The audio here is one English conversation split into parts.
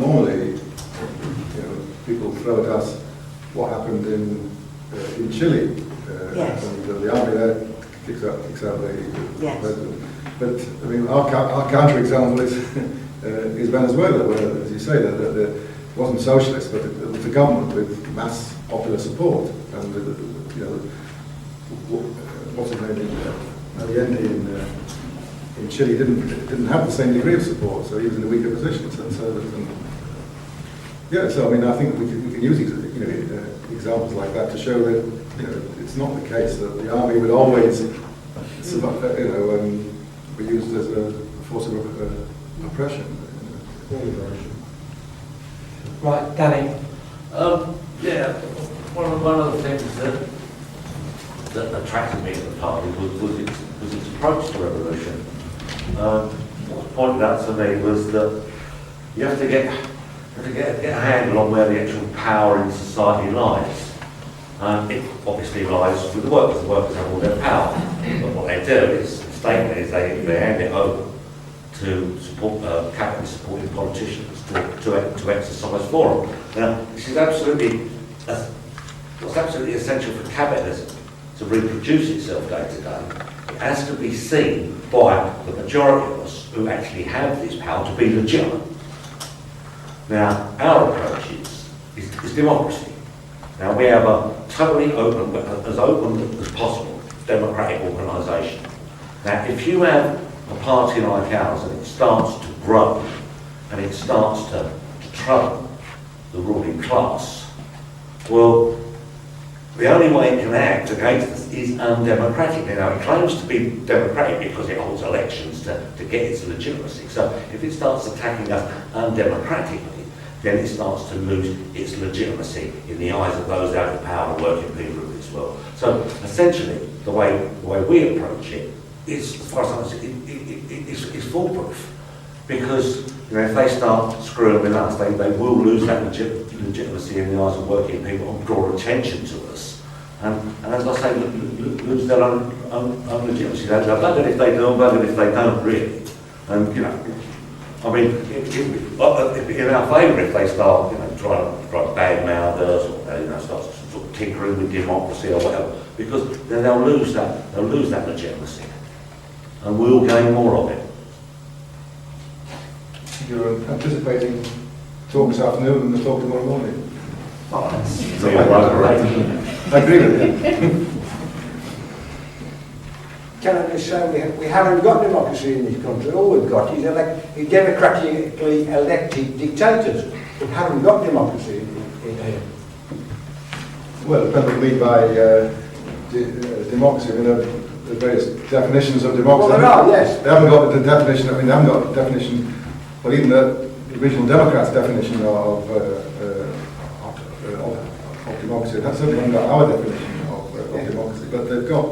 normally, people throw at us what happened in Chile. Yes. And the army there kicks out the Yes. president. But I mean, our counter-example is Venezuela, where, as you say, it wasn't socialist, but it was a government with mass popular support. And what's his name? Allende in Chile didn't have the same degree of support, so he was in a weaker position. So I mean, I think we can use examples like that to show that it's not the case that the army would always be used as a force of oppression. Right, Danny. Yeah, one of the things that attracted me to the party was its approach to revolution. What was pointed out to me was that you have to get a handle on where the actual power in society lies. It obviously lies with the workers. The workers have all their power, but what they do is, the statement is they hand it over to support capitalist supporting politicians to exercise for them. Now, this is what's absolutely essential for capitalism to reproduce itself day to day. It has to be seen by the majority of us who actually have this power to be legitimate. Now, our approach is democracy. Now, we have a totally open, as possible, democratic organisation. Now, if you have a party like ours and it starts to grow and it starts to trouble the ruling class, well, the only way it can act against us is undemocratic. Now, it claims to be democratic because it holds elections to get its legitimacy. So if it starts attacking us undemocratically, then it starts to lose its legitimacy in the eyes of those out of power, the working people of this world. So essentially, the way we approach it is, as far as I'm concerned, it's foolproof. Because if they start screwing with us, they will lose that legitimacy in the eyes of working people and draw attention to us. And as I say, lose their own legitimacy. They're buggered if they do, buggered if they don't, really. And, I mean, in our favour if they start, trying to badmouth us or start sort of tinkering with democracy or whatever, because then they'll lose that legitimacy, and we'll gain more of it. You're anticipating talk this afternoon and the talk tomorrow morning. Oh, I agree with you. Can I just say we haven't got democracy in this country. All we've got is democratically elected dictators. We haven't got democracy in here. Well, it depends what we mean by democracy. I mean, the various definitions of democracy. Well, there are, yes. They haven't got the definition. I mean, they haven't got the definition. Well, even the original Democrats' definition of democracy. That's certainly haven't got our definition of democracy. But they've got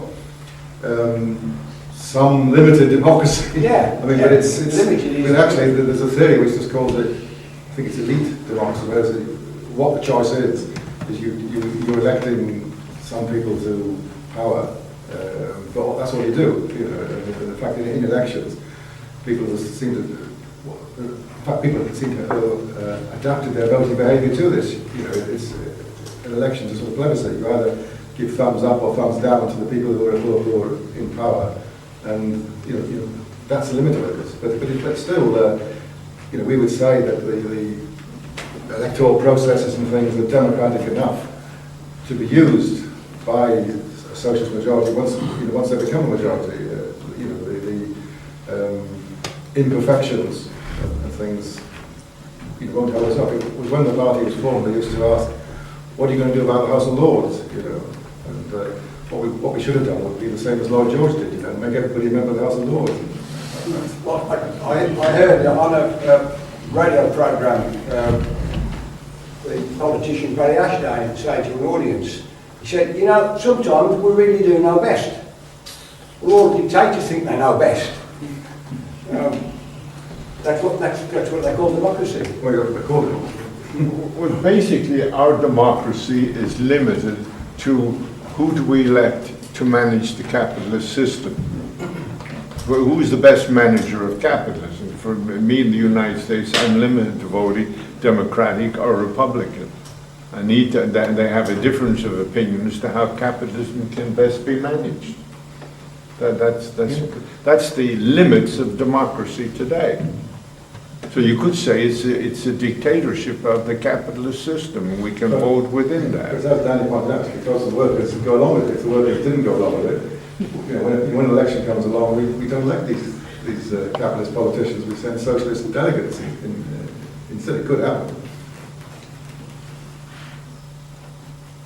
some limited democracy. Yeah. I mean, but it's limited. I mean, actually, there's a theory which is called I think it's elite democracy, where what the choice is you're electing some people to power, but that's all you do. In fact, in elections, people seem to have adapted their voting behaviour to this. It's an election to sort of plebiscite. You either give thumbs up or thumbs down to the people who are in power, and that's the limit of it. But still, we would say that the electoral processes and things are democratic enough to be used by a socialist majority once they become a majority. The imperfections and things won't hold us up. It was when the party was formed, they used to ask, "What are you going to do about the House of Lords?" And what we should have done would be the same as Lloyd George did, make everybody a member of the House of Lords. Well, I heard on a radio programme the politician Barry Ashdown say to an audience, he said, sometimes we really do know best. Well, all dictators think they know best. That's what they call democracy. Well, basically, our democracy is limited to who do we elect to manage the capitalist system. Who's the best manager of capitalism? For me in the United States, I'm limited to voting Democratic or Republican. They have a difference of opinion as to how capitalism can best be managed. That's the limits of democracy today. So you could say it's a dictatorship of the capitalist system, and we can vote within that. Because as Danny pointed out, it's because the workers go along with it. If the workers didn't go along with it, you know, when an election comes along, we don't elect these capitalist politicians. We send socialist delegates instead. It could happen.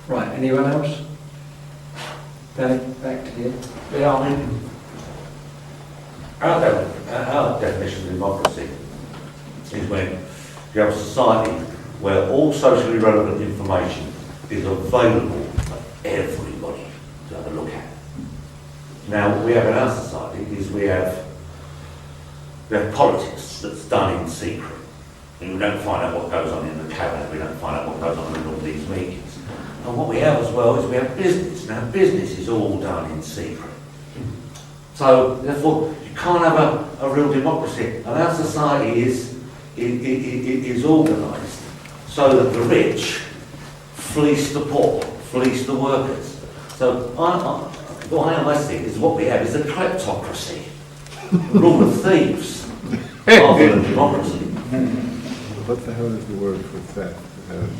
Right, anyone else? Danny, back to you. Yeah, I mean, our definition of democracy is when you have a society where all socially relevant information is available for everybody to have a look at. Now, what we have in our society is we have politics that's done in secret. And we don't find out what goes on in the cabinet, we don't find out what goes on in all these meetings. And what we have as well is we have business. Now, business is all done in secret. So, therefore, you can't have a real democracy. And our society is organised so that the rich fleece the poor, fleece the workers. So, what I think is what we have is a kleptocracy, rule of thieves, rather than democracy. What the hell is the word for theft?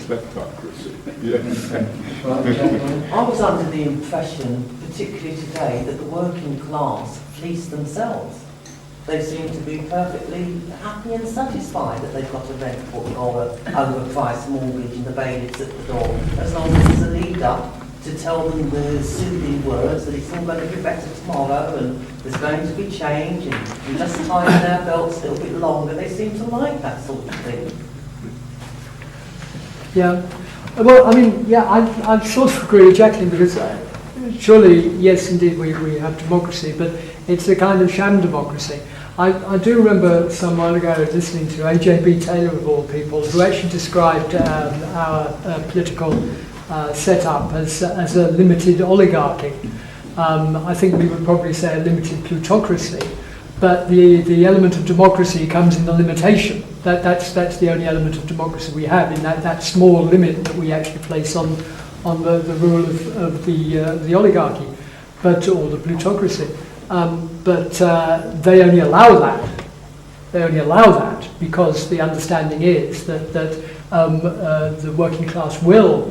Kleptocracy. I was under the impression, particularly today, that the working class fleece themselves. They seem to be perfectly happy and satisfied that they've got a rent book or an overpriced mortgage and the bailiffs at the door, as long as there's a leader to tell them the soothing words that it's all going to be better tomorrow and there's going to be change and we just tighten our belts a little bit longer. They seem to like that sort of thing. Yeah, well, I mean, yeah, I sort of agree with Jacqueline because surely, yes, indeed, we have democracy, but it's a kind of sham democracy. I do remember some while ago listening to A.J.B. Taylor, of all people, who actually described our political setup as a limited oligarchy. I think we would probably say a limited plutocracy, but the element of democracy comes in the limitation. That's the only element of democracy we have, in that small limit that we actually place on the rule of the oligarchy, or the plutocracy. But they only allow that. They only allow that because the understanding is that the working class will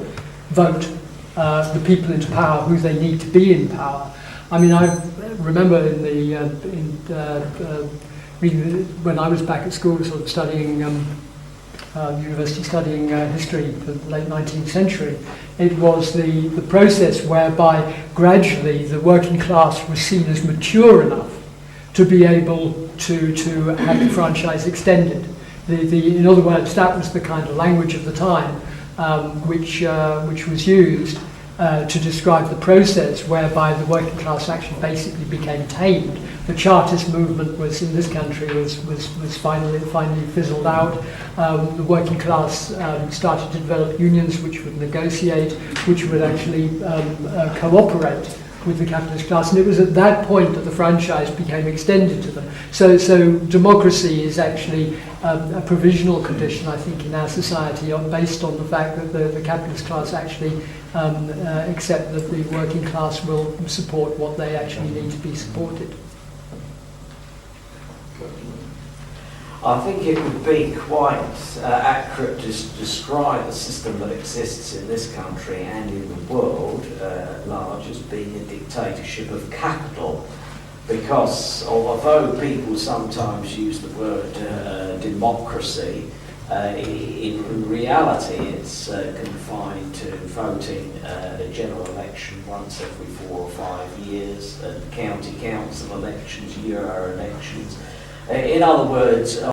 vote the people into power who they need to be in power. I mean, I remember when I was back at school, sort of studying university, studying history for the late 19th century. It was the process whereby gradually the working class was seen as mature enough to be able to have the franchise extended. In other words, that was the kind of language of the time which was used to describe the process whereby the working class actually basically became tamed. The Chartist movement was in this country was finally fizzled out. The working class started to develop unions which would negotiate, which would actually cooperate with the capitalist class, and it was at that point that the franchise became extended to them. So democracy is actually a provisional condition, I think, in our society, based on the fact that the capitalist class actually accept that the working class will support what they actually need to be supported. I think it would be quite accurate to describe the system that exists in this country and in the world at large as being a dictatorship of capital, because although people sometimes use the word democracy, in reality it's confined to voting a general election once every 4 or 5 years, and county council elections, elections. In other words,